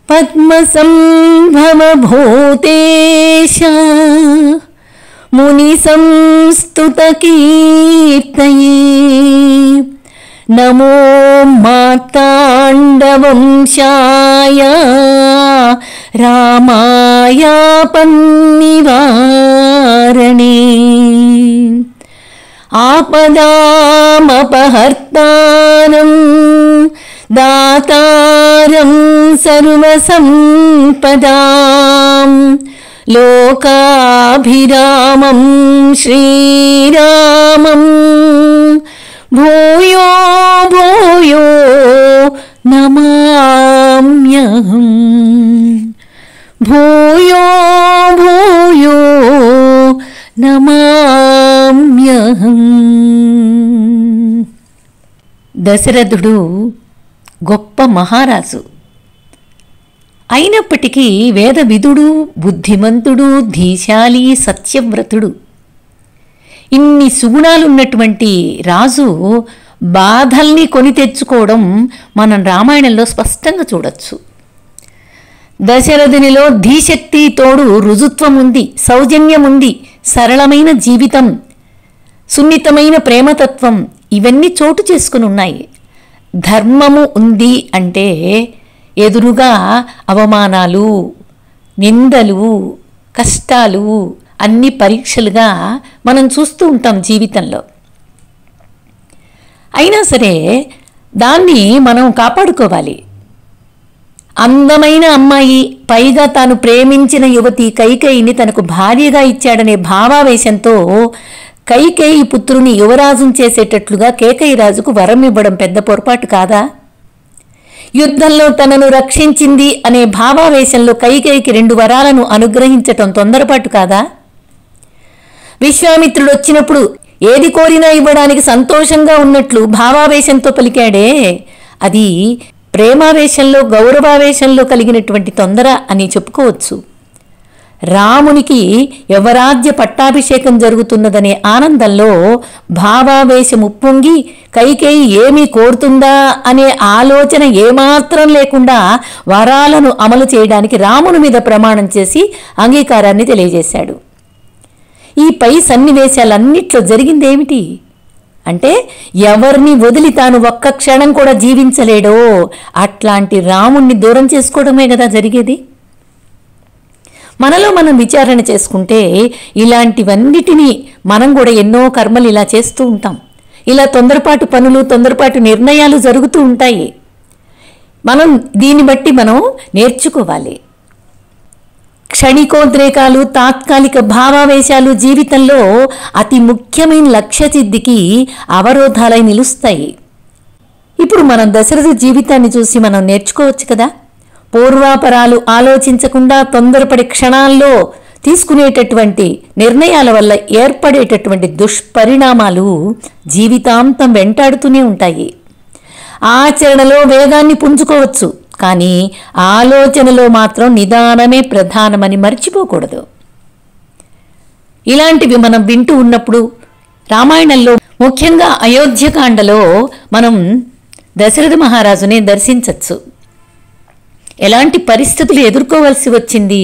పద్మసంభవ భూతేశ ముని సంస్తుత కీర్తయే నమో మార్తాండవంశాయ రామాయ పన్నివారణే ఆపదామపహర్తారం దాతారం సర్వసంపదాం లోకాభిరామం శ్రీరామం భూయో భూయో నమామ్యహం భూయో భూయో నమామ్యహం. దశరథుడు గొప్ప మహారాజు అయినప్పటికీ వేదవిదుడు, బుద్ధిమంతుడు, ధీశాలి, సత్యవ్రతుడు. ఇన్ని సుగుణాలున్నటువంటి రాజు బాధల్ని కొని తెచ్చుకోవడం మనం రామాయణంలో స్పష్టంగా చూడొచ్చు. దశరథునిలో ధీశక్తి తోడు రుజుత్వం ఉంది, సౌజన్యం ఉంది, సరళమైన జీవితం, సున్నితమైన ప్రేమతత్వం ఇవన్నీ చోటు చేసుకుని ఉన్నాయి. ధర్మము ఉంది అంటే ఎదురుగా అవమానాలు, నిందలు, కష్టాలు అన్ని పరీక్షలుగా మనం చూస్తూ ఉంటాం జీవితంలో. అయినా సరే దాన్ని మనం కాపాడుకోవాలి. అందమైన అమ్మాయి, పైగా తాను ప్రేమించిన యువతి కైకేయిని తనకు భార్యగా ఇచ్చాడనే భావావేశంతో కైకేయి పుత్రుని యువరాజును చేసేటట్లుగా కేకయి రాజుకు వరం ఇవ్వడం పెద్ద పొరపాటు కాదా? యుద్ధంలో తనను రక్షించింది అనే భావావేశంలో కైకేయికి 2 వరాలను అనుగ్రహించటం తొందరపాటు కాదా? విశ్వామిత్రుడు వచ్చినప్పుడు ఏది కోరినా ఇవ్వడానికి సంతోషంగా ఉన్నట్లు భావావేశంతో పలికాడే, అది ప్రేమావేశంలో, గౌరవావేశంలో కలిగినటువంటి తొందర అని చెప్పుకోవచ్చు. రామునికి యువరాజ్య పట్టాభిషేకం జరుగుతున్నదనే ఆనందంలో భావావేశం ఉప్పొంగి కైకేయి ఏమీ కోరుతుందా అనే ఆలోచన ఏమాత్రం లేకుండా వరాలను అమలు చేయడానికి రాముని మీద ప్రమాణం చేసి అంగీకారాన్ని తెలియజేశాడు. ఈ పై సన్నివేశాలన్నిట్లో జరిగిందేమిటి అంటే, ఎవరిని వదిలి తాను ఒక్క క్షణం కూడా జీవించలేడో అట్లాంటి రాముణ్ణి దూరం చేసుకోవడమే కదా జరిగేది. మనలో మనం విచారణ చేసుకుంటే ఇలాంటివన్నిటినీ మనం కూడా ఎన్నో కర్మలు ఇలా చేస్తూ ఉంటాం. ఇలా తొందరపాటు పనులు, తొందరపాటు నిర్ణయాలు జరుగుతూ ఉంటాయి. మనం దీన్ని బట్టి మనం నేర్చుకోవాలి. క్షణికోద్రేకాలు, తాత్కాలిక భావావేశాలు జీవితంలో అతి ముఖ్యమైన లక్ష్యసిద్ధికి అవరోధాలై నిలుస్తాయి. ఇప్పుడు మనం దశరథ జీవితాన్ని చూసి మనం నేర్చుకోవచ్చు కదా. పూర్వాపరాలు ఆలోచించకుండా తొందరపడి క్షణాల్లో తీసుకునేటటువంటి నిర్ణయాల వల్ల ఏర్పడేటటువంటి దుష్పరిణామాలు జీవితాంతం వెంటాడుతూనే ఉంటాయి. ఆచరణలో వేగాన్ని పుంజుకోవచ్చు, కానీ ఆలోచనలో మాత్రం నిదానమే ప్రధానమని మర్చిపోకూడదు. ఇలాంటివి మనం వింటూ ఉన్నప్పుడు రామాయణంలో ముఖ్యంగా అయోధ్యకాండలో మనం దశరథ మహారాజుని దర్శించవచ్చు. ఎలాంటి పరిస్థితులు ఎదుర్కోవలసి వచ్చింది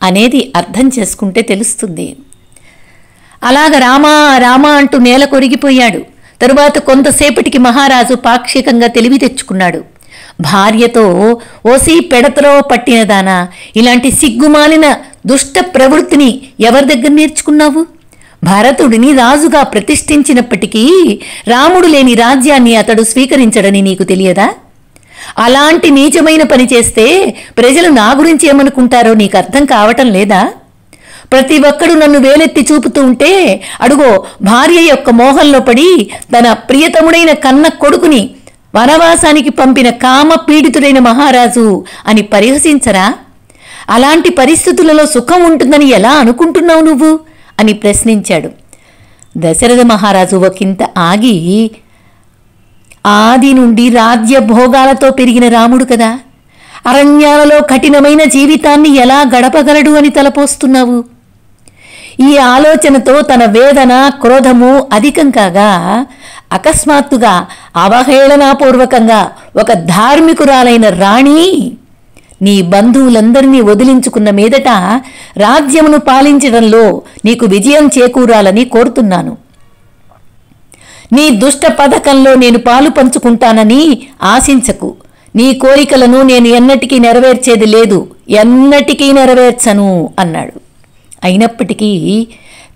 అనేది అర్థం చేసుకుంటే తెలుస్తుంది. అలాగ రామా రామా అంటూ నేల కొరిగిపోయాడు. తరువాత కొంతసేపటికి మహారాజు పాక్షికంగా తెలివి తెచ్చుకున్నాడు. భార్యతో, ఓసి పెడతలో పట్టినదానా, ఇలాంటి సిగ్గుమాలిన దుష్ట ప్రవృత్తిని ఎవరి దగ్గర నేర్చుకున్నావు? భరతుడిని రాజుగా ప్రతిష్ఠించినప్పటికీ రాముడు లేని రాజ్యాన్ని అతడు స్వీకరించడని నీకు తెలియదా? అలాంటి నీచమైన పని చేస్తే ప్రజలు నా గురించి ఏమనుకుంటారో నీకు అర్థం కావటం లేదా? ప్రతి ఒక్కడు నన్ను వేలెత్తి చూపుతూ ఉంటే అడుగో భార్య యొక్క మోహంలో పడి తన ప్రియతముడైన కన్న కొడుకుని వనవాసానికి పంపిన కామ పీడితుడైన మహారాజు అని పరిహసించరా? అలాంటి పరిస్థితులలో సుఖం ఉంటుందని ఎలా అనుకుంటున్నావు నువ్వు అని ప్రశ్నించాడు. దశరథ మహారాజు ఒకంత ఆగి, ఆది నుండి రాజ్య భోగాలతో పెరిగిన రాముడు కదా, అరణ్యాలలో కఠినమైన జీవితాన్ని ఎలా గడపగలడు అని తలపోస్తున్నావు? ఈ ఆలోచనతో తన వేదన క్రోధము అధికం కాగా అకస్మాత్తుగా అవహేళనాపూర్వకంగా ఒక ధార్మికురాలైన రాణి, నీ బంధువులందరినీ వదిలించుకున్న మీదట రాజ్యమును పాలించడంలో నీకు విజయం చేకూరాలని కోరుతున్నాను. నీ దుష్ట పథకంలో నేను పాలు పంచుకుంటానని ఆశించకు. నీ కోరికలను నేను ఎన్నటికీ నెరవేర్చేది లేదు, ఎన్నటికీ నెరవేర్చను అన్నాడు. అయినప్పటికీ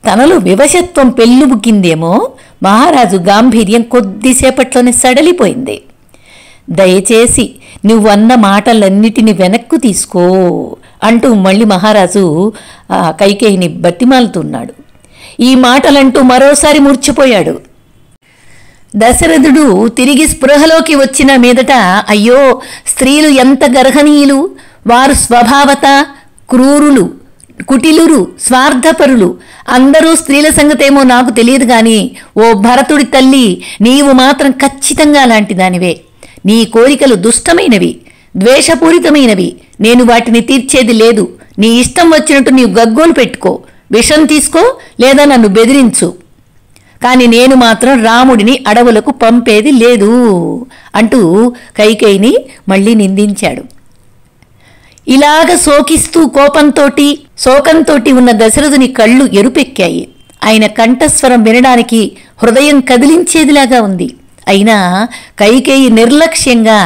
తనలో వివశత్వం పెళ్ళుబుక్కిందేమో. మహారాజు గాంభీర్యం కొద్దిసేపట్లోనే సడలిపోయింది. దయచేసి నువ్వన్న మాటలన్నిటిని వెనక్కు తీసుకో అంటూ మళ్ళీ మహారాజు కైకేయిని బతిమాలుతున్నాడు. ఈ మాటలంటూ మరోసారి మూర్ఛపోయాడు. దశరథుడు తిరిగి స్పృహలోకి వచ్చిన మీదట, అయ్యో, స్త్రీలు ఎంత గర్హనీయులు! వారు స్వభావత క్రూరులు, కుటిలురు, స్వార్థపరులు. అందరూ స్త్రీల సంగతేమో నాకు తెలియదు గాని, ఓ భరతుడి తల్లి, నీవు మాత్రం ఖచ్చితంగా అలాంటి దానివే. నీ కోరికలు దుష్టమైనవి, ద్వేషపూరితమైనవి. నేను వాటిని తీర్చేది లేదు. నీ ఇష్టం వచ్చినట్టు నీవు గగ్గోలు పెట్టుకో, విషం తీసుకో, లేదా నన్ను బెదిరించు. కానీ నేను మాత్రం రాముడిని అడవులకు పంపేది లేదు అంటూ కైకేయిని మళ్ళీ నిందించాడు. ఇలాగ శోకిస్తూ శోకంతోటి ఉన్న దశరథుని కళ్ళు ఎరుపెక్కాయి. ఆయన కంఠస్వరం వినడానికి హృదయం కదిలించేదిలాగా ఉంది. అయినా కైకేయి నిర్లక్ష్యంగా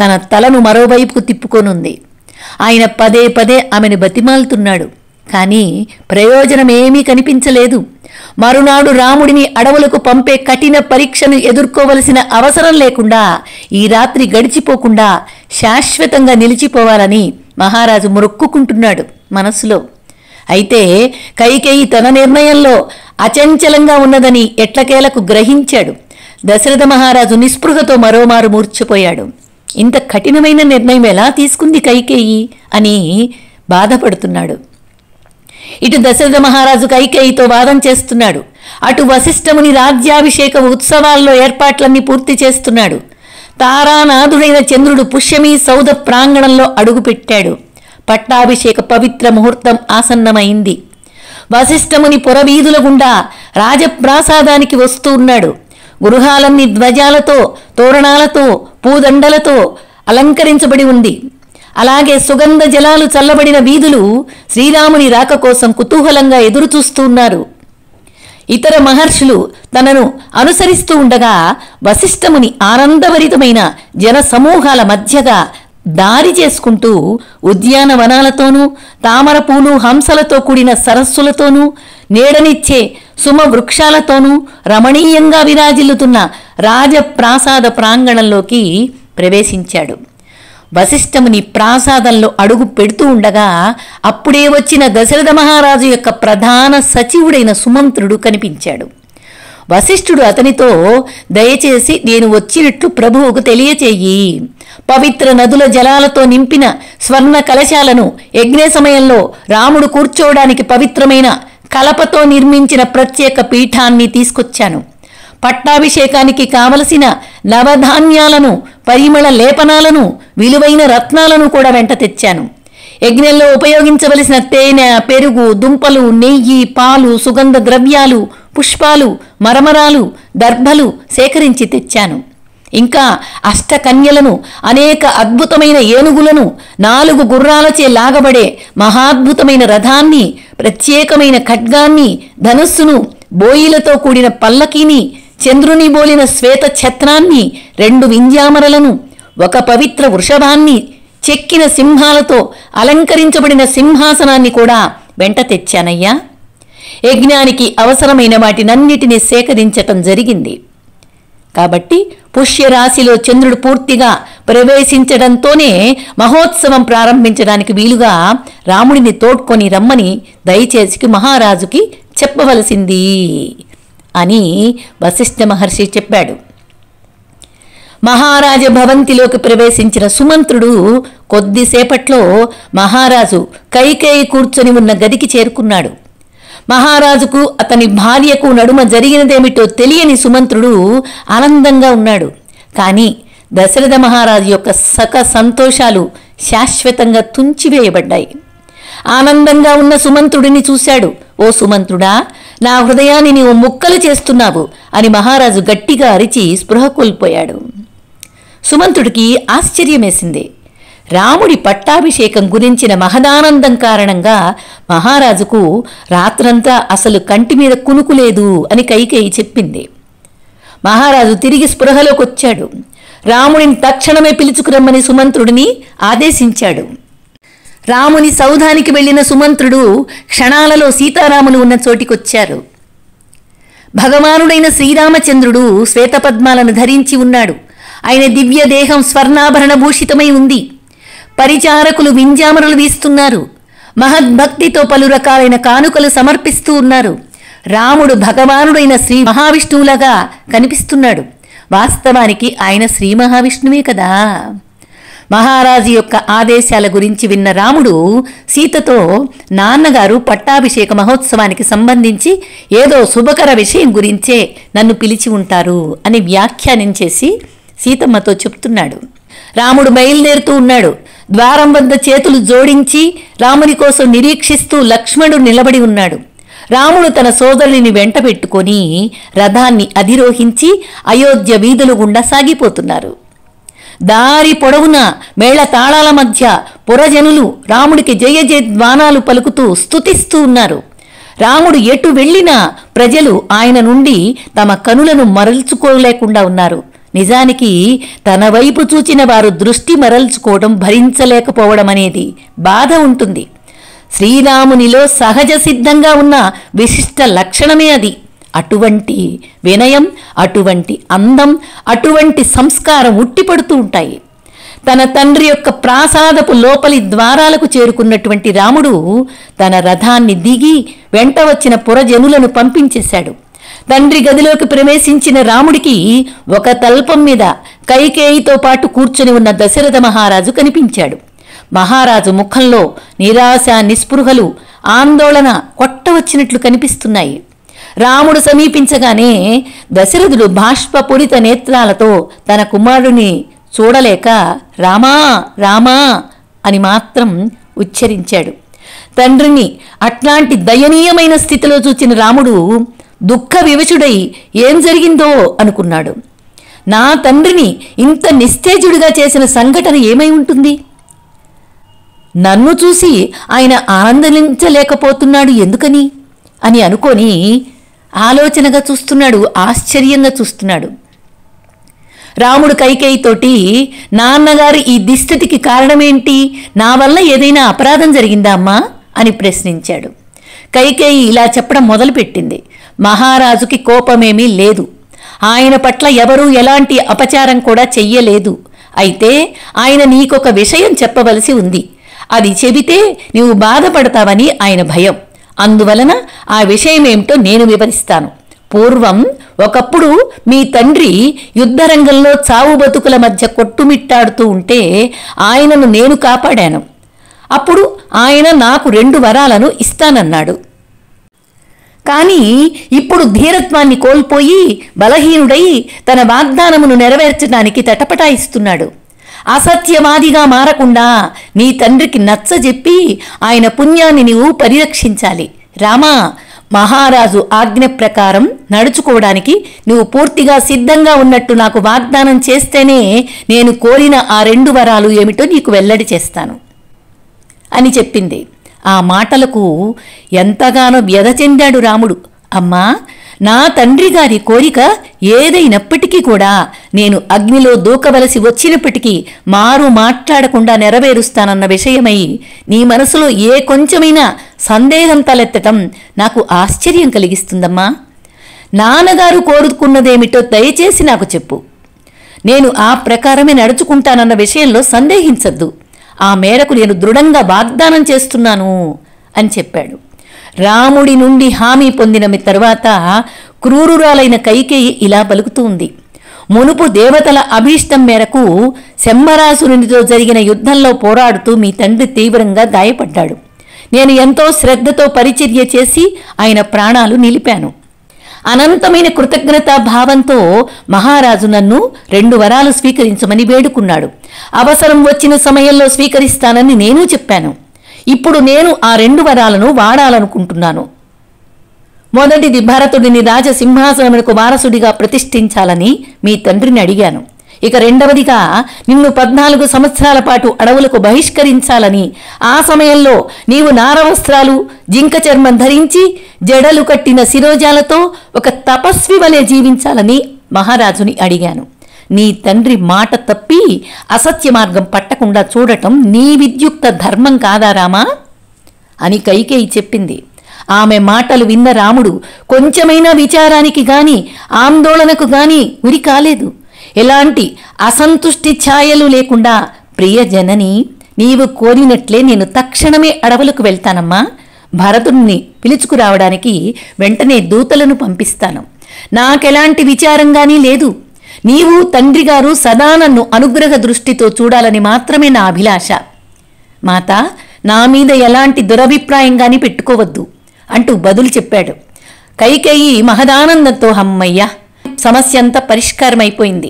తన తలను మరోవైపుకు తిప్పుకొనుంది. ఆయన పదే పదే ఆమెను బతిమాలుతున్నాడు. కానీ ప్రయోజనమేమీ కనిపించలేదు. మరునాడు రాముడిని అడవులకు పంపే కఠిన పరీక్షను ఎదుర్కోవలసిన అవసరం లేకుండా ఈ రాత్రి గడిచిపోకుండా శాశ్వతంగా నిలిచిపోవాలని మహారాజు మొక్కుకుంటున్నాడు మనస్సులో. అయితే కైకేయి తన నిర్ణయంలో అచంచలంగా ఉన్నదని ఎట్లకేలకు గ్రహించాడు. దశరథ మహారాజు నిస్పృహతో మరోమారు మూర్ఛపోయాడు. ఇంత కఠినమైన నిర్ణయం ఎలా తీసుకుంది కైకేయి అని బాధపడుతున్నాడు. ఇటు దశరథ మహారాజు కైకేయితో వాదం చేస్తున్నాడు, అటు వశిష్ఠముని రాజ్యాభిషేక ఉత్సవాల్లో ఏర్పాట్లన్నీ పూర్తి చేస్తున్నాడు. తారానాథుడైన చంద్రుడు పుష్యమీ సౌధ ప్రాంగణంలో అడుగుపెట్టాడు. పట్టాభిషేక పవిత్ర ముహూర్తం ఆసన్నమైంది. వశిష్ఠముని పురవీధుల గుండా రాజప్రాసాదానికి వస్తూ ఉన్నాడు. గృహాలన్నీ ధ్వజాలతో, తోరణాలతో, పూదండలతో అలంకరించబడి ఉంది. అలాగే సుగంధ జలాలు చల్లబడిన వీధులు శ్రీరాముని రాక కోసం కుతూహలంగా ఎదురుచూస్తూ ఉన్నారు. ఇతర మహర్షులు తనను అనుసరిస్తూ ఉండగా వశిష్ఠముని ఆనందభరితమైన జన సమూహాల మధ్యగా దారి చేసుకుంటూ ఉద్యానవనాలతోనూ, తామర పూలు హంసలతో కూడిన సరస్సులతోనూ, నీడనిచ్చే సుమ వృక్షాలతోనూ రమణీయంగా విరాజిల్లుతున్న రాజప్రాసాద ప్రాంగణంలోకి ప్రవేశించాడు. వశిష్ఠముని ప్రాసాదంలో అడుగు పెడుతూ ఉండగా అప్పుడే వచ్చిన దశరథ మహారాజు యొక్క ప్రధాన సచివుడైన సుమంత్రుడు కనిపించాడు. వశిష్ఠుడు అతనితో, దయచేసి నేను వచ్చినట్లు ప్రభువుకు తెలియచేయి. పవిత్ర నదుల జలాలతో నింపిన స్వర్ణ కలశాలను యజ్ఞ సమయంలో రాముడు కూర్చోవడానికి పవిత్రమైన కలపతో నిర్మించిన ప్రత్యేక పీఠాన్ని తీసుకొచ్చాను. పట్టాభిషేకానికి కావలసిన నవధాన్యాలను, పరిమళ లేపనాలను, విలువైన రత్నాలను కూడా వెంట తెచ్చాను. యజ్ఞంలో ఉపయోగించవలసిన తేనె, పెరుగు, దుంపలు, నెయ్యి, పాలు, సుగంధ ద్రవ్యాలు, పుష్పాలు, మరమరాలు, దర్భలు సేకరించి తెచ్చాను. ఇంకా అష్టకన్యలను, అనేక అద్భుతమైన ఏనుగులను, 4 గుర్రాలచే లాగబడే మహాద్భుతమైన రథాన్ని, ప్రత్యేకమైన ఖడ్గాన్ని, ధనుస్సును, బోయిలతో కూడిన పల్లకీని, చంద్రుని బోలిన శ్వేత ఛత్రాన్ని, 2 వింజామరలను, 1 పవిత్ర వృషభాన్ని, చెక్కిన సింహాలతో అలంకరించబడిన సింహాసనాన్ని కూడా వెంట తెచ్చానయ్యా. యజ్ఞానికి అవసరమైన వాటినన్నిటినీ సేకరించటం జరిగింది. కాబట్టి పుష్యరాశిలో చంద్రుడు పూర్తిగా ప్రవేశించడంతోనే మహోత్సవం ప్రారంభించడానికి వీలుగా రాముడిని తోడ్కొని రమ్మని దయచేసి మహారాజుకి చెప్పవలసింది అని వశిష్ఠ మహర్షి చెప్పాడు. మహారాజ భవంతిలోకి ప్రవేశించిన సుమంత్రుడు కొద్దిసేపట్లో మహారాజు కైకేయి కూర్చొని ఉన్న గదికి చేరుకున్నాడు. మహారాజుకు అతని భార్యకు నడుమ జరిగినదేమిటో తెలియని సుమంత్రుడు ఆనందంగా ఉన్నాడు. కానీ దశరథ మహారాజు యొక్క సక సంతోషాలు శాశ్వతంగా తుంచివేయబడ్డాయి. ఆనందంగా ఉన్న సుమంత్రుడిని చూశాడు. ఓ సుమంత్రుడా, నా హృదయాన్ని నీవు ముక్కలు చేస్తున్నావు అని మహారాజు గట్టిగా అరిచి స్పృహ కోల్పోయాడు. సుమంత్రుడికి ఆశ్చర్యమేసింది. రాముడి పట్టాభిషేకం గురించిన మహదానందం కారణంగా మహారాజుకు రాత్రంతా అసలు కంటి మీద కునుకులేదు అని కైకేయి చెప్పింది. మహారాజు తిరిగి స్పృహలోకి వచ్చాడు. రాముడిని తక్షణమే పిలుచుకురమ్మని సుమంత్రుడిని ఆదేశించాడు. రాముని సౌధానికి వెళ్లిన సుమంత్రుడు క్షణాలలో సీతారాములు ఉన్న చోటికొచ్చారు. భగవానుడైన శ్రీరామచంద్రుడు శ్వేతపద్మాలను ధరించి ఉన్నాడు. ఆయన దివ్య దేహం స్వర్ణాభరణ భూషితమై ఉంది. పరిచారకులు వింజామరులు వీస్తున్నారు. మహద్భక్తితో పలు రకాలైన కానుకలు సమర్పిస్తూ ఉన్నారు. రాముడు భగవానుడైన శ్రీ మహావిష్ణువులాగా కనిపిస్తున్నాడు. వాస్తవానికి ఆయన శ్రీ మహావిష్ణువే కదా. మహారాజు యొక్క ఆదేశాల గురించి విన్న రాముడు సీతతో, నాన్నగారు పట్టాభిషేక మహోత్సవానికి సంబంధించి ఏదో శుభకర విషయం గురించే నన్ను పిలిచి ఉంటారు అని వ్యాఖ్యానం చేసి సీతమ్మతో చెప్తున్నాడు. రాముడు బయలుదేరుతూ ఉన్నాడు. ద్వారం వద్ద చేతులు జోడించి రాముని కోసం నిరీక్షిస్తూ లక్ష్మణుడు నిలబడి ఉన్నాడు. రాముడు తన సోదరుని వెంట పెట్టుకొని రథాన్ని అధిరోహించి అయోధ్య వీధులు గుండా సాగిపోతున్నారు. దారి పొడవున మేళ తాళాల మధ్య పురజనులు రాముడికి జయ జయధ్వానాలు పలుకుతూ స్తుతిస్తూ ఉన్నారు. రాముడు ఎటు వెళ్ళినా ప్రజలు ఆయన నుండి తమ కనులను మరల్చుకోలేకుండా ఉన్నారు. నిజానికి తన వైపు చూచిన వారు దృష్టి మరల్చుకోవడం భరించలేకపోవడం అనేది బాధ ఉంటుంది. శ్రీరామునిలో సహజ సిద్ధంగా ఉన్న విశిష్ట లక్షణమే అది. అటువంటి వినయం, అటువంటి అందం, అటువంటి సంస్కారం ఉట్టిపడుతూ ఉంటాయి. తన తండ్రి యొక్క ప్రాసాదపు లోపలి ద్వారాలకు చేరుకున్నటువంటి రాముడు తన రథాన్ని దిగి వెంట వచ్చిన పురజనులను పంపించేశాడు. తండ్రి గదిలోకి ప్రవేశించిన రాముడికి ఒక తల్పం మీద కైకేయితో పాటు కూర్చుని ఉన్న దశరథ మహారాజు కనిపించాడు. మహారాజు ముఖంలో నిరాశ, నిస్పృహలు, ఆందోళన కొట్టవచ్చినట్లు కనిపిస్తున్నాయి. రాముడు సమీపించగానే దశరథుడు బాష్పపూరిత నేత్రాలతో తన కుమారుని చూడలేక రామా రామా అని మాత్రం ఉచ్చరించాడు. తండ్రిని అట్లాంటి దయనీయమైన స్థితిలో చూచిన రాముడు దుఃఖ వివశుడై ఏం జరిగిందో అనుకున్నాడు. నా తండ్రిని ఇంత నిస్తేజుడిగా చేసిన సంఘటన ఏమై ఉంటుంది? నన్ను చూసి ఆయన ఆనందించలేకపోతున్నాడు ఎందుకని అని అనుకొని ఆలోచనగా చూస్తున్నాడు, ఆశ్చర్యంగా చూస్తున్నాడు. రాముడు కైకేయితోటి, నాన్నగారు ఈ దుస్థితికి కారణమేంటి? నా వల్ల ఏదైనా అపరాధం జరిగిందా అమ్మా అని ప్రశ్నించాడు. కైకేయి ఇలా చెప్పడం మొదలుపెట్టింది. మహారాజుకి కోపమేమీ లేదు. ఆయన పట్ల ఎవరూ ఎలాంటి అపచారం కూడా చెయ్యలేదు. అయితే ఆయన నీకొక విషయం చెప్పవలసి ఉంది. అది చెబితే నీవు బాధపడతావని ఆయన భయం. అందువలన ఆ విషయమేమిటో నేను వివరిస్తాను. పూర్వం ఒకప్పుడు మీ తండ్రి యుద్ధరంగంలో చావు బతుకుల మధ్య కొట్టుమిట్టాడుతూ ఉంటే ఆయనను నేను కాపాడాను. అప్పుడు ఆయన నాకు 2 వరాలను ఇస్తానన్నాడు. కానీ ఇప్పుడు ధీరత్వాన్ని కోల్పోయి బలహీనుడై తన వాగ్దానమును నెరవేర్చడానికి తటపటాయిస్తున్నాడు. అసత్యవాదిగా మారకుండా నీ తండ్రికి నచ్చజెప్పి ఆయన పుణ్యాన్ని నీవు పరిరక్షించాలి. రామా, మహారాజు ఆజ్ఞ ప్రకారం నడుచుకోవడానికి నువ్వు పూర్తిగా సిద్ధంగా ఉన్నట్టు నాకు వాగ్దానం చేస్తేనే నేను కోరిన ఆ 2 వరాలు ఏమిటో నీకు వెల్లడి చేస్తాను అని చెప్పింది. ఆ మాటలకు ఎంతగానో వ్యధ చెందాడు రాముడు. అమ్మా, నా తండ్రి గారి కోరిక ఏదైనప్పటికీ కూడా నేను అగ్నిలో దూకవలసి వచ్చినప్పటికీ మారు మాట్లాడకుండా నెరవేరుస్తానన్న విషయమై నీ మనసులో ఏ కొంచెమైనా సందేహం తలెత్తటం నాకు ఆశ్చర్యం కలిగిస్తుందమ్మా. నాన్నగారు కోరుకున్నదేమిటో దయచేసి నాకు చెప్పు. నేను ఆ ప్రకారమే నడుచుకుంటానన్న విషయంలో సందేహించద్దు. ఆ మేరకు నేను దృఢంగా వాగ్దానం చేస్తున్నాను అని చెప్పాడు. రాముడి నుండి హామీ పొందిన తరువాత క్రూరురాలైన కైకేయి ఇలా పలుకుతూ ఉంది. మునుపు దేవతల అభీష్టం మేరకు శంబరాసురునితో జరిగిన యుద్ధంలో పోరాడుతూ మీ తండ్రి తీవ్రంగా గాయపడ్డాడు. నేను ఎంతో శ్రద్ధతో పరిచర్య చేసి ఆయన ప్రాణాలు నిలిపాను. అనంతమైన కృతజ్ఞతా భావంతో మహారాజు నన్ను 2 వరాలు స్వీకరించమని వేడుకున్నాడు. అవసరం వచ్చిన సమయంలో స్వీకరిస్తానని నేను చెప్పాను. ఇప్పుడు నేను ఆ 2 వరాలను వాడాలనుకుంటున్నాను. మొదటిది, భరతుడిని రాజసింహాసనమునకు వారసుడిగా ప్రతిష్ఠించాలని మీ తండ్రిని అడిగాను. ఇక రెండవదిగా, నిన్ను 14 సంవత్సరాల పాటు అడవులకు బహిష్కరించాలని, ఆ సమయంలో నీవు నారవస్త్రాలు, జింక చర్మం ధరించి జడలు కట్టిన శిరోజాలతో ఒక తపస్వి వలె జీవించాలని మహారాజుని అడిగాను. నీ తండ్రి మాట తప్పి అసత్య మార్గం పట్టకుండా చూడటం నీ విద్యుక్త ధర్మం కాదా రామా అని కైకేయి చెప్పింది. ఆమె మాటలు విన్న రాముడు కొంచెమైనా విచారానికి గాని ఆందోళనకు గాని గురి కాలేదు. ఎలాంటి అసంతుష్టి ఛాయలు లేకుండా, ప్రియ జనని, నీవు కోరినట్లే నేను తక్షణమే అడవులకు వెళ్తానమ్మా. భరతుడిని పిలుచుకురావడానికి వెంటనే దూతలను పంపిస్తాను. నాకెలాంటి విచారంగానీ లేదు. నీవు తండ్రి గారు సదా నన్ను అనుగ్రహ దృష్టితో చూడాలని మాత్రమే నా అభిలాష. మాత, నా మీద ఎలాంటి దురభిప్రాయంగాని పెట్టుకోవద్దు అంటూ బదులు చెప్పాడు. కైకేయి మహదానందంతో, హమ్మయ్య, సమస్య అంతా పరిష్కారమైపోయింది.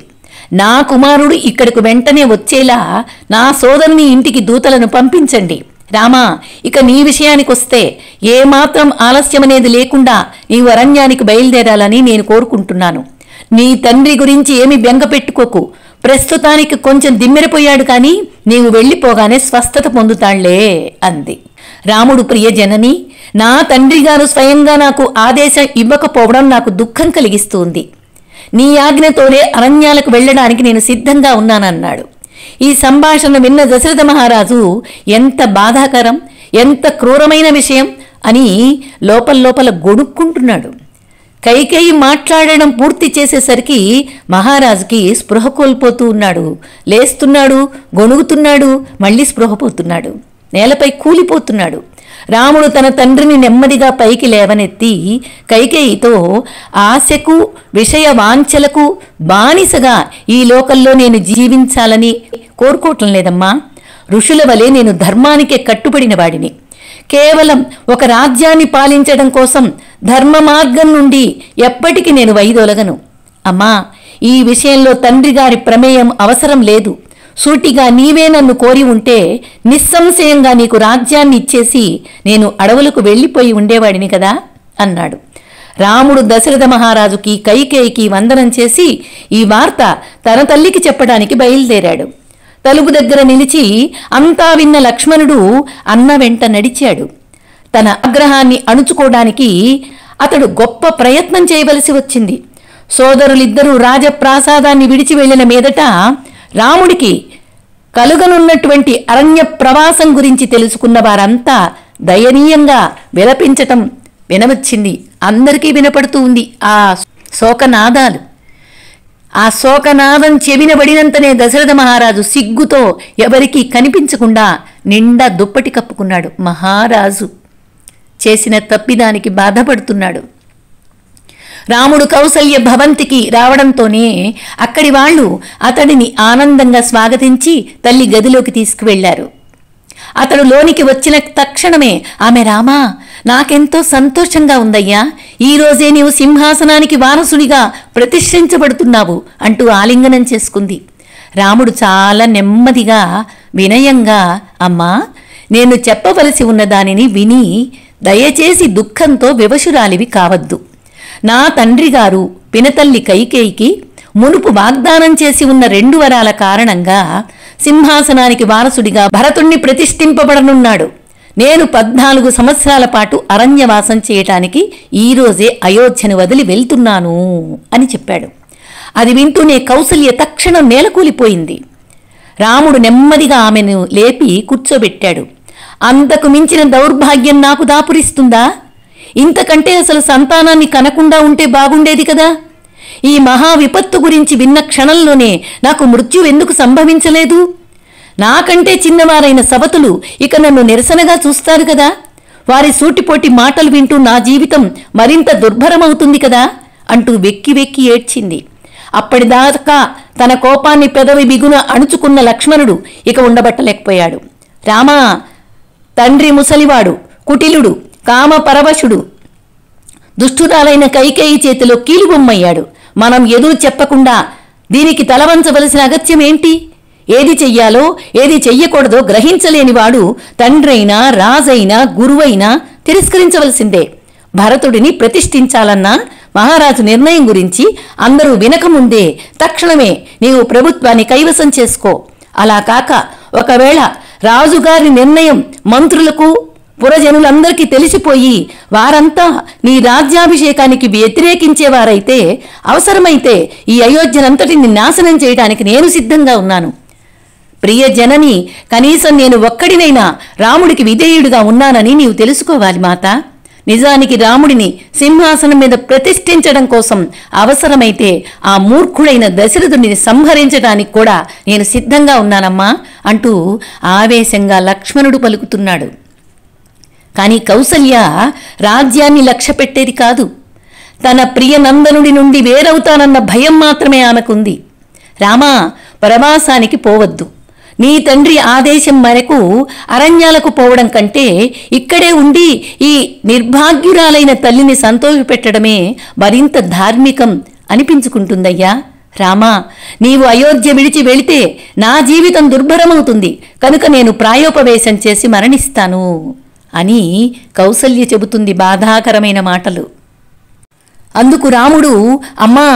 నా కుమారుడు ఇక్కడికి వెంటనే వచ్చేలా నా సోదరుని ఇంటికి దూతలను పంపించండి. రామా, ఇక నీ విషయానికొస్తే ఏమాత్రం ఆలస్యమనేది లేకుండా నీవు అరణ్యానికి బయలుదేరాలని నేను కోరుకుంటున్నాను. నీ తండ్రి గురించి ఏమి బెంగ పెట్టుకోకు. ప్రస్తుతానికి కొంచెం దిమ్మెరపోయాడు, కానీ నీవు వెళ్ళిపోగానే స్వస్థత పొందుతాళ్లే అంది. రాముడు, ప్రియ జనని, నా తండ్రి గారు స్వయంగా నాకు ఆదేశం ఇవ్వకపోవడం నాకు దుఃఖం కలిగిస్తుంది. నీ ఆజ్ఞతోనే అరణ్యాలకు వెళ్ళడానికి నేను సిద్ధంగా ఉన్నానన్నాడు. ఈ సంభాషణ విన్న దశరథ మహారాజు, ఎంత బాధాకరం, ఎంత క్రూరమైన విషయం అని లోపల గొణుక్కుంటున్నాడు. కైకేయి మాట్లాడడం పూర్తి చేసేసరికి మహారాజుకి స్పృహ కోల్పోతూ ఉన్నాడు. లేస్తున్నాడు, గొణుగుతున్నాడు, మళ్ళీ స్పృహపోతున్నాడు, నేలపై కూలిపోతున్నాడు. రాముడు తన తండ్రిని నెమ్మదిగా పైకి లేవనెత్తి కైకేయితో, ఆశకు విషయ వాంఛలకు బానిసగా ఈ లోకంలో నేను జీవించాలని కోరుకోవటం లేదమ్మా. ఋషుల వలె నేను ధర్మానికే కట్టుబడిన వాడిని. కేవలం ఒక రాజ్యాన్ని పాలించడం కోసం ధర్మ మార్గం నుండి ఎప్పటికీ నేను వైదొలగను. అమ్మా, ఈ విషయంలో తండ్రి గారి ప్రమేయం అవసరం లేదు. సూటిగా నీవే నన్ను కోరి ఉంటే నిస్సంశయంగా నీకు రాజ్యాన్ని ఇచ్చేసి నేను అడవులకు వెళ్ళిపోయి ఉండేవాడిని కదా అన్నాడు. రాముడు దశరథ మహారాజుకి కైకేయికి వందనం చేసి ఈ వార్త తన తల్లికి చెప్పడానికి బయలుదేరాడు. తలుపు దగ్గర నిలిచి అంతా విన్న లక్ష్మణుడు అన్న వెంట నడిచాడు. తన ఆగ్రహాన్ని అణుచుకోవడానికి అతడు గొప్ప ప్రయత్నం చేయవలసి వచ్చింది. సోదరులిద్దరూ రాజప్రాసాదాన్ని విడిచి వెళ్లిన మీదట రాముడికి కలుగనున్నటువంటి అరణ్య ప్రవాసం గురించి తెలుసుకున్న వారంతా దయనీయంగా విలపించటం వినవచ్చింది. అందరికీ వినపడుతూ ఉంది ఆ శోకనాదాలు. ఆ శోకనాదం చెవినబడినంతనే దశరథ మహారాజు సిగ్గుతో ఎవరికీ కనిపించకుండా నిండా దుప్పటి కప్పుకున్నాడు. మహారాజు చేసిన తప్పిదానికి బాధపడుతున్నాడు. రాముడు కౌసల్య భవంతికి రావడంతోనే అక్కడి వాళ్ళు అతడిని ఆనందంగా స్వాగతించి తల్లి గదిలోకి తీసుకువెళ్లారు. అతడు లోనికి వచ్చిన తక్షణమే ఆమె, రామా, నాకెంతో సంతోషంగా ఉందయ్యా, ఈరోజే నీవు సింహాసనానికి వారసునిగా ప్రతిష్ఠించబడుతున్నావు అంటూ ఆలింగనం చేసుకుంది. రాముడు చాలా నెమ్మదిగా వినయంగా, అమ్మా, నేను చెప్పవలసి ఉన్న దానిని విని దయచేసి దుఃఖంతో వివశురాలివి కావద్దు. నా తండ్రి గారు పినతల్లి కైకేయికి మునుపు వాగ్దానం చేసి ఉన్న 2 వరాల కారణంగా సింహాసనానికి వారసుడిగా భరతుణ్ణి ప్రతిష్ఠింపబడనున్నాడు. నేను 14 సంవత్సరాల పాటు అరణ్యవాసం చేయటానికి ఈరోజే అయోధ్యను వదిలి వెళ్తున్నాను అని చెప్పాడు. అది వింటూనే కౌసల్య తక్షణం నేలకూలిపోయింది. రాముడు నెమ్మదిగా ఆమెను లేపి కూర్చోబెట్టాడు. అంతకు మించిన దౌర్భాగ్యం నాకు దాపురిస్తుందా? ఇంతకంటే అసలు సంతానాన్ని కనకుండా ఉంటే బాగుండేది కదా. ఈ మహా విపత్తు గురించి విన్న క్షణంలోనే నాకు మృత్యు ఎందుకు సంభవించలేదు? నాకంటే చిన్నవారైన సవతులు ఇక నన్ను నిరసనగా చూస్తారు కదా. వారి సూటిపోటి మాటలు వింటూ నా జీవితం మరింత దుర్భరమవుతుంది కదా అంటూ వెక్కి వెక్కి ఏడ్చింది. అప్పటిదాకా తన కోపాన్ని పెదవి బిగున అణుచుకున్న లక్ష్మణుడు ఇక ఉండబట్టలేకపోయాడు. రామా, తండ్రి ముసలివాడు, కుటిలుడు, కామపరవశుడు, దుష్టురాలైన కైకేయి చేతిలో కీలుబొమ్మయ్యాడు. మనం ఎదురు చెప్పకుండా దీనికి తలవంచవలసిన అగత్యం ఏంటి? ఏది చెయ్యాలో ఏది చెయ్యకూడదో గ్రహించలేనివాడు తండ్రైనా రాజైనా గురువైనా తిరస్కరించవలసిందే. భరతుడిని ప్రతిష్ఠించాలన్నా మహారాజు నిర్ణయం గురించి అందరూ వినకముందే తక్షణమే నీవు ప్రభుత్వాన్ని కైవసం చేసుకో. అలా కాక ఒకవేళ రాజుగారి నిర్ణయం మంత్రులకు పురజనులందరికీ తెలిసిపోయి వారంతా నీ రాజ్యాభిషేకానికి వ్యతిరేకించేవారైతే అవసరమైతే ఈ అయోధ్యనంతటిని నాశనం చేయడానికి నేను సిద్ధంగా ఉన్నాను. ప్రియ జనని, కనీసం నేను ఒక్కడినైనా రాముడికి విధేయుడిగా ఉన్నానని నీవు తెలుసుకోవాలి మాత. నిజానికి రాముడిని సింహాసనం మీద ప్రతిష్ఠించడం కోసం అవసరమైతే ఆ మూర్ఖుడైన దశరథుడిని సంహరించడానికి కూడా నేను సిద్ధంగా ఉన్నానమ్మా అంటూ ఆవేశంగా లక్ష్మణుడు పలుకుతున్నాడు. కానీ కౌసల్య రాజ్యాన్ని లక్ష్య పెట్టేది కాదు. తన ప్రియ నందనుడి నుండి వేరవుతానన్న భయం మాత్రమే ఆమెకుంది. రామా, పరవాసానికి పోవద్దు. నీ తండ్రి ఆదేశం మేరకు అరణ్యాలకు పోవడం కంటే ఇక్కడే ఉండి ఈ నిర్భాగ్యురాలైన తల్లిని సంతోషపెట్టడమే మరింత ధార్మికం అనిపించుకుంటుందయ్యా. రామా, నీవు అయోధ్య విడిచి వెళితే నా జీవితం దుర్భరమవుతుంది కనుక నేను ప్రాయోపవేశం చేసి మరణిస్తాను అని కౌసల్య చెబుతుంది బాధాకరమైన మాటలు. అందుకు రాముడు, అమ్మా,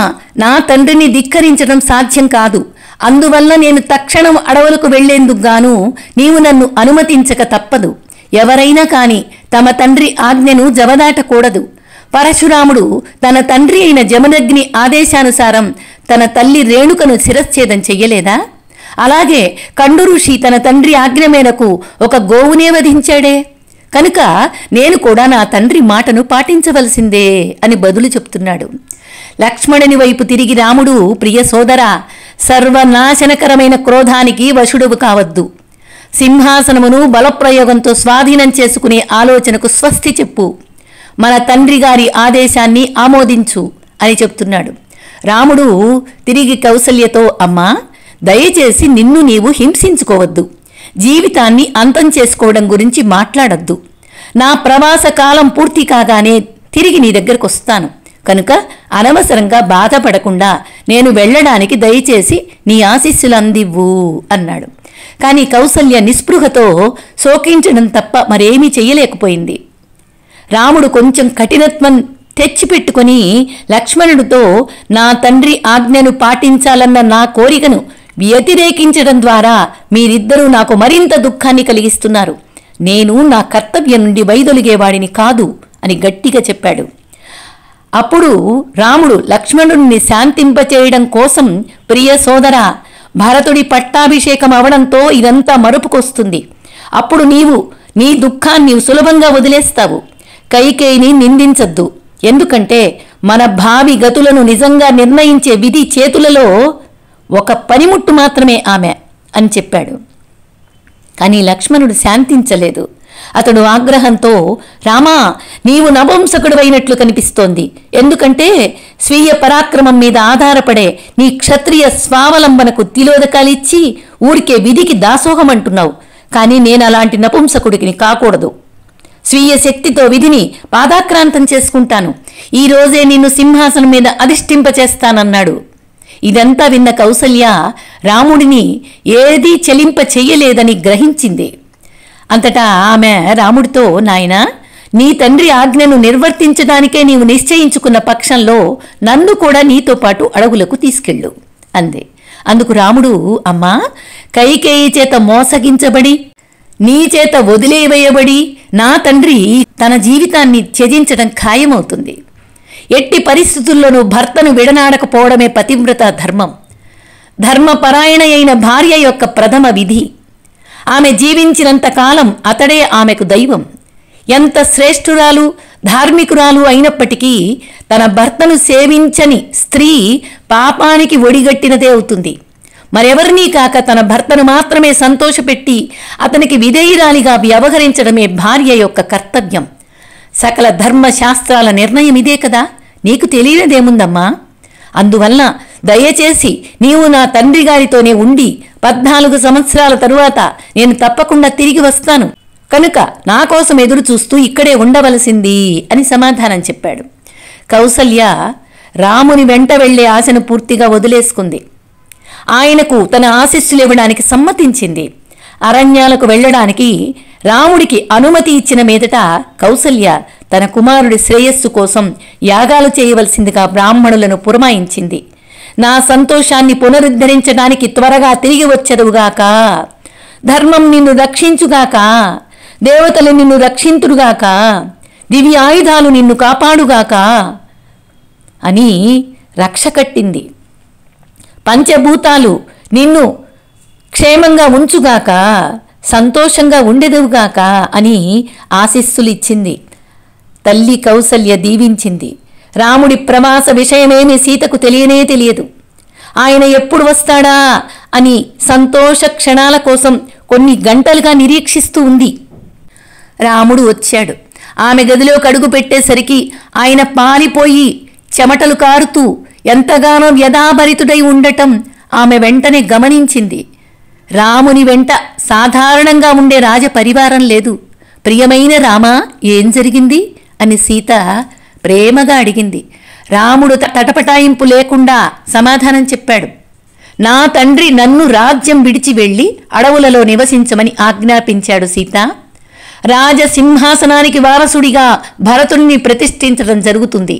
నా తండ్రిని ధిక్కరించడం సాధ్యం కాదు. అందువల్ల నేను తక్షణం అడవులకు వెళ్లేందుకు గాను నీవు నన్ను అనుమతించక తప్పదు. ఎవరైనా కాని తమ తండ్రి ఆజ్ఞను జవదాటకూడదు. పరశురాముడు తన తండ్రి అయిన జమదగ్ని ఆదేశానుసారం తన తల్లి రేణుకను శిరశ్ఛేదం చెయ్యలేదా? అలాగే కండు ఋషి తన తండ్రి ఆజ్ఞ మేరకు ఒక గోవునే వధించాడే. కనుక నేను కూడా నా తండ్రి మాటను పాటించవలసిందే అని బదులు చెప్తున్నాడు. లక్ష్మణుని వైపు తిరిగి రాముడు, ప్రియ సోదరా, సర్వనాశనకరమైన క్రోధానికి వశుడువు కావద్దు. సింహాసనమును బలప్రయోగంతో స్వాధీనం చేసుకునే ఆలోచనకు స్వస్తి చెప్పు. మన తండ్రి గారి ఆదేశాన్ని ఆమోదించు అని చెప్తున్నాడు. రాముడు తిరిగి కౌసల్యతో, అమ్మా, దయచేసి నిన్ను నీవు హింసించుకోవద్దు. జీవితాన్ని అంతం చేసుకోవడం గురించి మాట్లాడద్దు. నా ప్రవాస కాలం పూర్తి కాగానే తిరిగి నీ దగ్గరకు వస్తాను కనుక అనవసరంగా బాధపడకుండా నేను వెళ్ళడానికి దయచేసి నీ ఆశీస్సులు అందివ్వు అన్నాడు. కానీ కౌసల్య నిస్పృహతో శోకించడం తప్ప మరేమీ చెయ్యలేకపోయింది. రాముడు కొంచెం కఠినత్వం తెచ్చిపెట్టుకుని లక్ష్మణుడితో, నా తండ్రి ఆజ్ఞను పాటించాలన్న నా కోరికను వ్యతిరేకించడం ద్వారా మీరిద్దరూ నాకు మరింత దుఃఖాన్ని కలిగిస్తున్నారు. నేను నా కర్తవ్యం నుండి వైదొలిగేవాడిని కాదు అని గట్టిగా చెప్పాడు. అప్పుడు రాముడు లక్ష్మణుడిని శాంతింపచేయడం కోసం, ప్రియ సోదరా, భరతుడి పట్టాభిషేకం అవడంతో ఇదంతా మరుపుకొస్తుంది. అప్పుడు నీవు నీ దుఃఖాన్ని సులభంగా వదిలేస్తావు. కైకేయిని నిందించద్దు. ఎందుకంటే మన భావి గతులను నిజంగా నిర్ణయించే విధి చేతులలో ఒక పనిముట్టు మాత్రమే ఆమె అని చెప్పాడు. కానీ లక్ష్మణుడు శాంతించలేదు. అతడు ఆగ్రహంతో, రామా, నీవు నపుంసకుడివైనట్లు కనిపిస్తోంది. ఎందుకంటే స్వీయ పరాక్రమం మీద ఆధారపడే నీ క్షత్రియ స్వావలంబనకు తిలోదకాలిచ్చి ఊరికే విధికి దాసోహం అంటున్నావు. కానీ నేను అలాంటి నపుంసకుడికి కాకూడదు. స్వీయ శక్తితో విధిని పాదాక్రాంతం చేసుకుంటాను. ఈ రోజే నిన్ను సింహాసనం మీద అధిష్ఠింపచేస్తానన్నాడు. ఇదంతా విన్న కౌసల్య రాముడిని ఏదీ చెలింప చెయ్యలేదని గ్రహించింది. అంతటా ఆమె రాముడితో, నాయనా, నీ తండ్రి ఆజ్ఞను నిర్వర్తించడానికే నీవు నిశ్చయించుకున్న పక్షంలో నన్ను కూడా నీతో పాటు అడవులకు తీసుకెళ్ళు అంది. అందుకు రాముడు, అమ్మా, కైకేయి చేత మోసగించబడి నీ చేత వదిలేవేయబడి నా తండ్రి తన జీవితాన్ని త్యజించడం ఖాయమవుతుంది. ఎట్టి పరిస్థితుల్లోనూ భర్తను విడనాడకపోవడమే పతివ్రత ధర్మం. ధర్మపరాయణ అయిన భార్య యొక్క ప్రథమ విధి. ఆమె జీవించినంతకాలం అతడే ఆమెకు దైవం. ఎంత శ్రేష్ఠురాలు ధార్మికురాలు అయినప్పటికీ తన భర్తను సేవించని స్త్రీ పాపానికి ఒడిగట్టినదే అవుతుంది. మరెవరినీ కాక తన భర్తను మాత్రమే సంతోషపెట్టి అతనికి విధేయురాలిగా వ్యవహరించడమే భార్య యొక్క కర్తవ్యం. సకల ధర్మశాస్త్రాల నిర్ణయం ఇదే కదా, నీకు తెలియనిదేముందమ్మా? అందువల్ల దయచేసి నీవు నా తండ్రి గారితోనే ఉండి 14 సంవత్సరాల తరువాత నేను తప్పకుండా తిరిగి వస్తాను కనుక నా కోసం ఎదురు చూస్తూ ఇక్కడే ఉండవలసింది అని సమాధానం చెప్పాడు. కౌసల్య రాముని వెంట వెళ్లే ఆశను పూర్తిగా వదిలేసుకుంది. ఆయనకు తన ఆశీస్సులు ఇవ్వడానికి సమ్మతించింది. అరణ్యాలకు వెళ్ళడానికి రాముడికి అనుమతి ఇచ్చిన మీదట కౌసల్య తన కుమారుడి శ్రేయస్సు కోసం యాగాలు చేయవలసిందిగా బ్రాహ్మణులను పురమాయించింది. నా సంతోషాన్ని పునరుద్ధరించడానికి త్వరగా తిరిగి వచ్చెదవుగాక, ధర్మం నిన్ను రక్షించుగాక, దేవతలు నిన్ను రక్షింతురుగాక, దివ్య ఆయుధాలు నిన్ను కాపాడుగాక అని రక్ష కట్టింది. పంచభూతాలు నిన్ను క్షేమంగా ఉంచుగాక, సంతోషంగా ఉండెదవుగాక అని ఆశీస్సులిచ్చింది. తల్లి కౌసల్య దీవించింది. రాముడి ప్రవాస విషయమేమి సీతకు తెలియనే తెలియదు. ఆయన ఎప్పుడు వస్తాడా అని సంతోష క్షణాల కోసం కొన్ని గంటలుగా నిరీక్షిస్తూ ఉంది. రాముడు వచ్చాడు. ఆమె గదిలోకి అడుగు పెట్టేసరికి ఆయన పారిపోయి చెమటలు కారుతూ ఎంతగానో వ్యధాభరితుడై ఉండటం ఆమె వెంటనే గమనించింది. రాముని వెంట సాధారణంగా ఉండే రాజపరివారం లేదు. ప్రియమైన రామా, ఏం జరిగింది అని సీత ప్రేమగా అడిగింది. రాముడు తటపటాయింపు లేకుండా సమాధానం చెప్పాడు. నా తండ్రి నన్ను రాజ్యం విడిచి వెళ్ళి అడవులలో నివసించమని ఆజ్ఞాపించాడు సీత. రాజసింహాసనానికి వారసుడిగా భరతుణ్ణి ప్రతిష్ఠించడం జరుగుతుంది.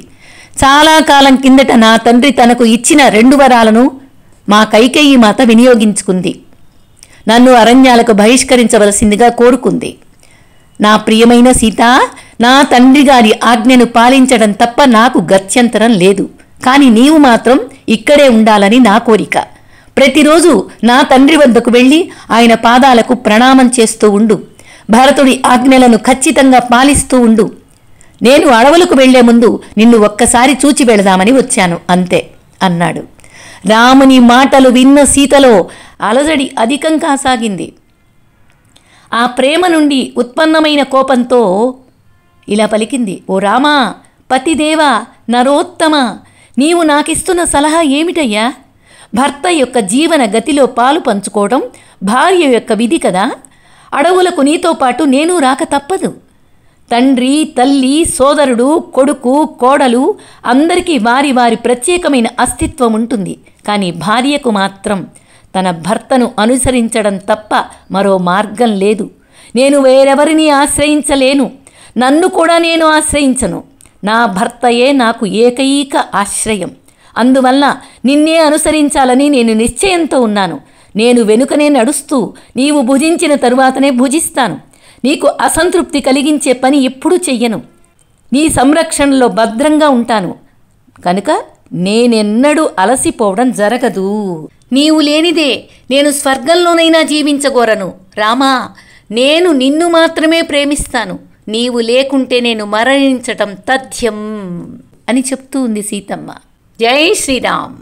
చాలా కాలం కిందట నా తండ్రి తనకు ఇచ్చిన 2 వరాలను మా కైకేయి మాత వినియోగించుకుంది. నన్ను అరణ్యాలకు బహిష్కరించవలసిందిగా కోరుకుంది. నా ప్రియమైన సీత, నా తండ్రి గారి ఆజ్ఞను పాలించడం తప్ప నాకు గత్యంతరం లేదు. కానీ నీవు మాత్రం ఇక్కడే ఉండాలని నా కోరిక. ప్రతిరోజు నా తండ్రి వద్దకు వెళ్ళి ఆయన పాదాలకు ప్రణామం చేస్తూ ఉండు. భరతుడి ఆజ్ఞలను ఖచ్చితంగా పాలిస్తూ ఉండు. నేను అడవులకు వెళ్లే ముందు నిన్ను ఒక్కసారి చూచి వెళదామని వచ్చాను, అంతే అన్నాడు. రాముని మాటలు విన్న సీతలో అలజడి అధికం కాసాగింది. ఆ ప్రేమ నుండి ఉత్పన్నమైన కోపంతో ఇలా పలికింది. ఓ రామా, పతిదేవా, నరోత్తమ, నీవు నాకిస్తున్న సలహా ఏమిటయ్యా? భర్త యొక్క జీవన గతిలో పాలు పంచుకోవడం భార్య యొక్క విధి కదా. అడవులకు నీతో పాటు నేను రాక తప్పదు. తండ్రి, తల్లి, సోదరుడు, కొడుకు, కోడలు అందరికీ వారి వారి ప్రత్యేకమైన అస్తిత్వం ఉంటుంది. కానీ భార్యకు మాత్రం తన భర్తను అనుసరించడం తప్ప మరో మార్గం లేదు. నేను వేరెవరిని ఆశ్రయించలేను. నన్ను కూడా నేను ఆశ్రయించను. నా భర్తయే నాకు ఏకైక ఆశ్రయం. అందువల్ల నిన్నే అనుసరించాలని నేను నిశ్చయంతో ఉన్నాను. నేను వెనుకనే నడుస్తూ నీవు భుజించిన తరువాతనే భుజిస్తాను. నీకు అసంతృప్తి కలిగించే పని ఎప్పుడూ చెయ్యను. నీ సంరక్షణలో భద్రంగా ఉంటాను. కనుక నేనెన్నడూ అలసిపోవడం జరగదు. నీవు లేనిదే నేను స్వర్గంలోనైనా జీవించగోరను. రామా, నేను నిన్ను మాత్రమే ప్రేమిస్తాను. నీవు లేకుంటే నేను మరణించటం తథ్యం అని చెప్తూ ఉంది సీతమ్మ. జై శ్రీరామ్.